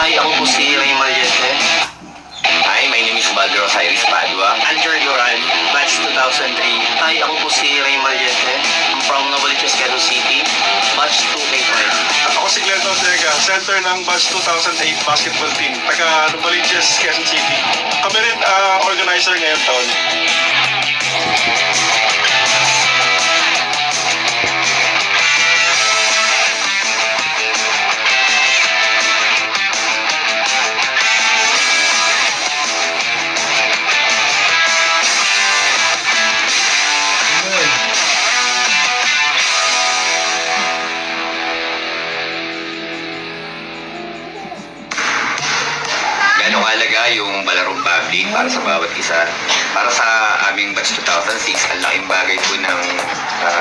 Hi, ako po si Ray Maliete. Hi, my name is Baldo Osiris Padua. Andrew Duran, batch 2003. Hi, ako po si Ray Maliete. I'm from Novaliches, Quezon City, batch 285. Ako si Glenn Ortega, center ng batch 2008 basketball team, taga Novaliches, Quezon City. Kami rin organizer ngayong taon. Gano'ng halaga yung balarong public para sa bawat isa. Para sa aming batch 2006, ang laking bagay po ng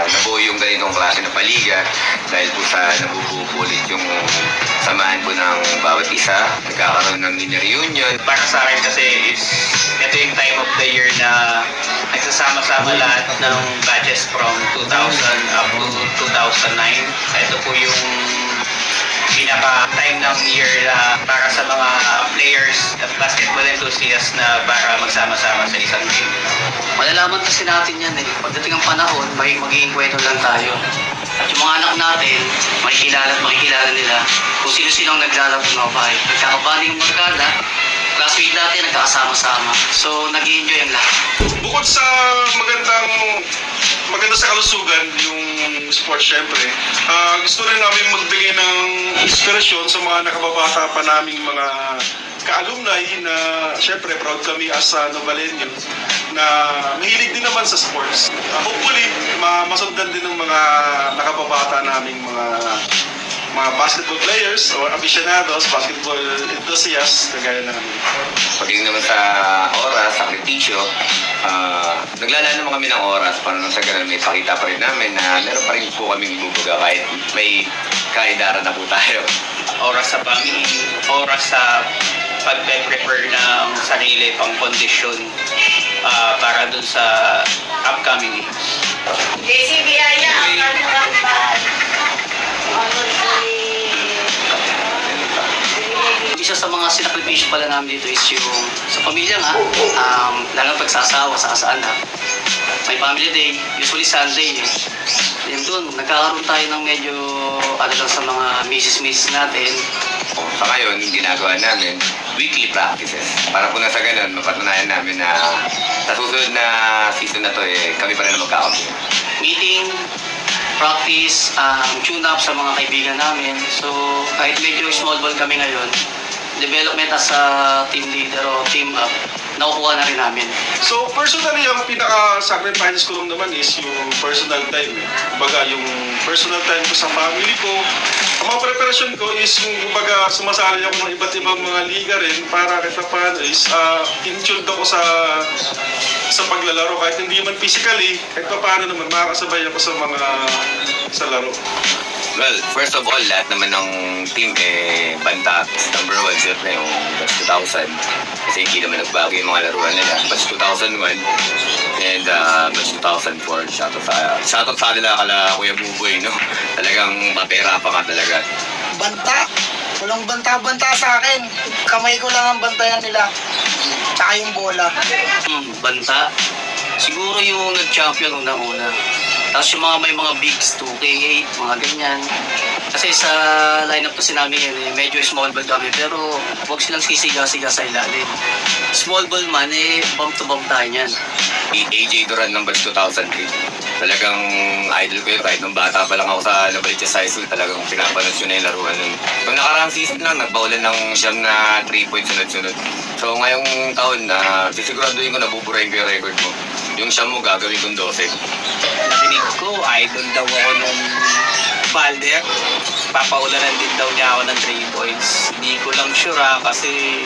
nabuo yung ganitong klase na paliga dahil po sa nabubulit yung samahan po ng bawat isa. Nagkakaroon ng mini reunion. Para sa akin kasi is ito yung time of the year na nagsasama-sama lahat ng batches from 2000 up to 2009. Ito po yung pinaka-time ng year na para sa mga players at basketball enthusiasts na para magsama-sama sa isang team. Malalaman kasi natin yan eh. Pagdating ang panahon, magiging kwento lang tayo. At yung mga anak natin, makikilala nila kung sino-sino ang naglalaro ng mga bahay. Nagkakabaling yung barkada, classmate natin, nagkakasama-sama. So, nag-i-enjoy ang lahat. Bukod sa maganda sa kalusugan yung sport syempre, gusto rin namin magbigay ng inspirasyon sa mga nakababata pa naming mga ka-alumni na syempre proud kami as Novaleños na mahilig din naman sa sports. Hopefully, masundan din ng mga nakababata naming mga basketball players or aficionados, basketball enthusiasts, kagaya namin. Pagdating naman sa oras, sakripisyo, naglalaan naman kami ng oras para nang sa ganun may pakita pa rin namin na meron pa rin po kaming bubuga kahit may kaedara na po tayo. Oras sa family, oras sa pag-prepare ng sarili pang kondisyon para dun sa upcoming games. JCBI na ang kanilang Isa sa mga sinakripisyo pala namin dito is yung sa pamilya nga, lalo pagsasawa sa anak. May family day, usually Sunday. Then doon, nagkakaroon tayo ng medyo lang sa mga misis natin. Sa ngayon, ginagawa namin weekly practices. Para po na sa ganun, mapatunayan namin na sa susunod na season na to, kami pa rin na magkakampi. Meeting, practice, tune up sa mga kaibigan namin. So, kahit medyo small ball kami ngayon, development as a team leader o team up, nakukuha na rin namin. So personally, ang pinaka-sacrifices ko lang naman is yung personal time. Kumbaga, yung personal time ko sa family ko. Ang mga preparasyon ko is yung kumbaga sumasali ako ng iba't ibang mga liga rin para kahit paano is in-tuned ako sa paglalaro kahit hindi man physically, kahit paano naman makakasabay ako sa laro. Well, first of all, lahat naman ng team banta. Number 1, set na yung batch 2000. Kasi hindi naman nagbago yung mga laruan nila. Batch 2001 and batch 2004. Shoutout sa nila kala Kuya Buboy, no? Talagang mapera pa ka talaga. Banta. Walang banta-banta sa akin. Kamay ko lang ang bantayan nila. Tsaka yung bola. Banta. Siguro yung nag-champion unang-una. Tapos yung may mga bigs, 2K8, mga ganyan. Kasi sa lineup kasi namin yun, medyo small ball kami, pero huwag silang sisiga-siga sa ilalim. Small ball man, bump to bump tayo niyan. AJ Duran ng batch 2003. Talagang idol ko yun. Kahit nung bata pa lang ako sa Novaliches High School, talagang pinapanood yun na yung laruan nun. Nung nakaraang season lang, nagbaulan ng siyam na 3 points sunod-sunod. So ngayong taon, sisiguraduhin ko na buburahin ko yung record mo. Yung siyam mo, gagawin kong 12. Sinig ko, idol daw ako nung Balder. Papaulanan din daw niya ako ng 3 points. Hindi ko lang sure kasi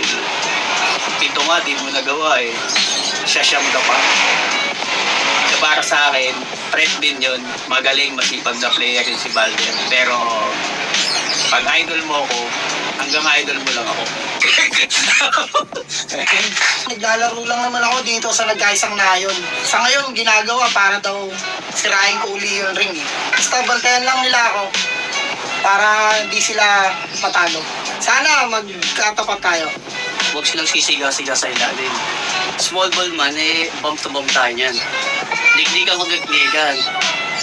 pito nga, di mo nagawa Siya daw pa. So para sa akin, threat din yun. Magaling, masipag na player yun si Balder. Pero pag idol mo ako, hanggang idol mo lang ako. Naglalaro lang naman ako dito sa nagkaisang nayon. Sa ngayon, ginagawa para daw sirain ko uli yung ring. Basta bantayan lang nila ako. para hindi sila matalo. Sana magkatapat tayo. Huwag silang sisiga-siga sa ilalim. Small ball man, bump to bump tayo niyan. Liklikan kung liklikan.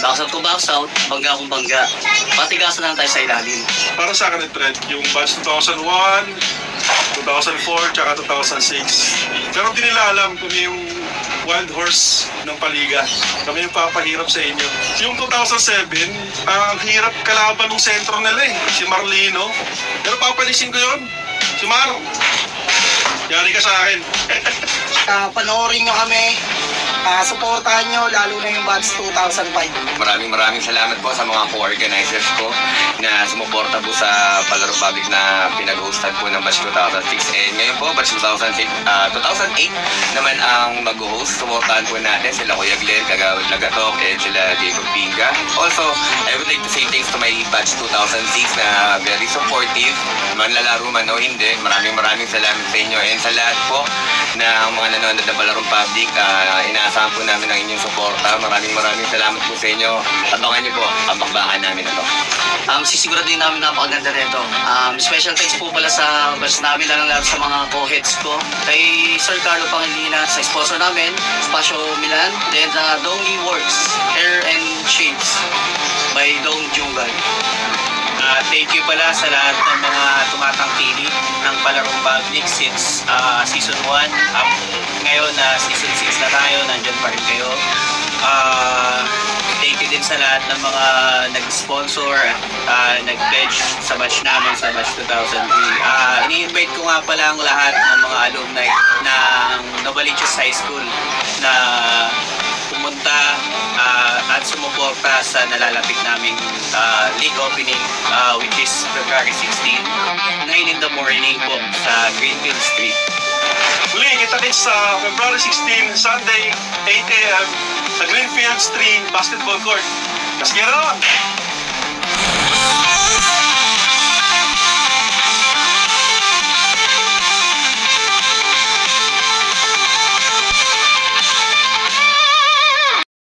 Box out to box out, bangga kung bangga. Patigasan lang tayo sa ilalim. Para sa akin, Fred, yung batch 2001, 2004, tsaka 2006. Pero hindi nila alam kung yung wild horse ng paliga. Kami yung papahirap sa inyo. Yung 2007, ang hirap kalaban ng sentro nila si Marlino. Pero papalisin ko yun. Si Mar. Yari ka sa akin. Panoorin nyo kami. Supportahan nyo, lalo na yung batch 2005. Maraming salamat po sa mga co-organizers ko na sumuporta po sa Palaro Public na pinag-hostan po ng batch 2006. And ngayon po, batch 2008 naman ang mag-host. Suportahan po natin sila Kuya Glenn, Kagawad Lagatok, and sila Jacob Pinga. Also, I would like to say thanks to my batch 2006 na very supportive. Manlalaro man o hindi, maraming salamat sa inyo. And sa lahat po na mga nanonood ng Palaro Public, inaasahan po namin ang inyong suporta. Maraming salamat po sa inyo. Abangan niyo po ang bakbakan namin na to. Sisiguraduhin namin napakaganda nito. Special thanks po pala sa batch namin, lalo sa mga co-heads ko. Kay Sir Carlo Pangilinan, sa sponsor namin, Spasio Milan, then Dongi Works, Hair and Shades by Dong Jungal. Thank you pala sa lahat ng mga tumatangkilik ng Palarong Public since season 1 up ngayon na season 6 na tayo, nandyan pa rin kayo. Thank you din sa lahat ng mga nag-sponsor, nag-pledge sa batch namin sa batch 2003. Ini-invite ko nga pala ang lahat ng mga alumni ng Novaliches High School na pumunta at sumuporta sa nalalapit naming league opening which is February 16, 9 in the morning po sa Greenfield Street. Muli, kita-kits sa February 16, Sunday, 8 a.m. sa Greenfield Street Basketball Court. Let's get it on!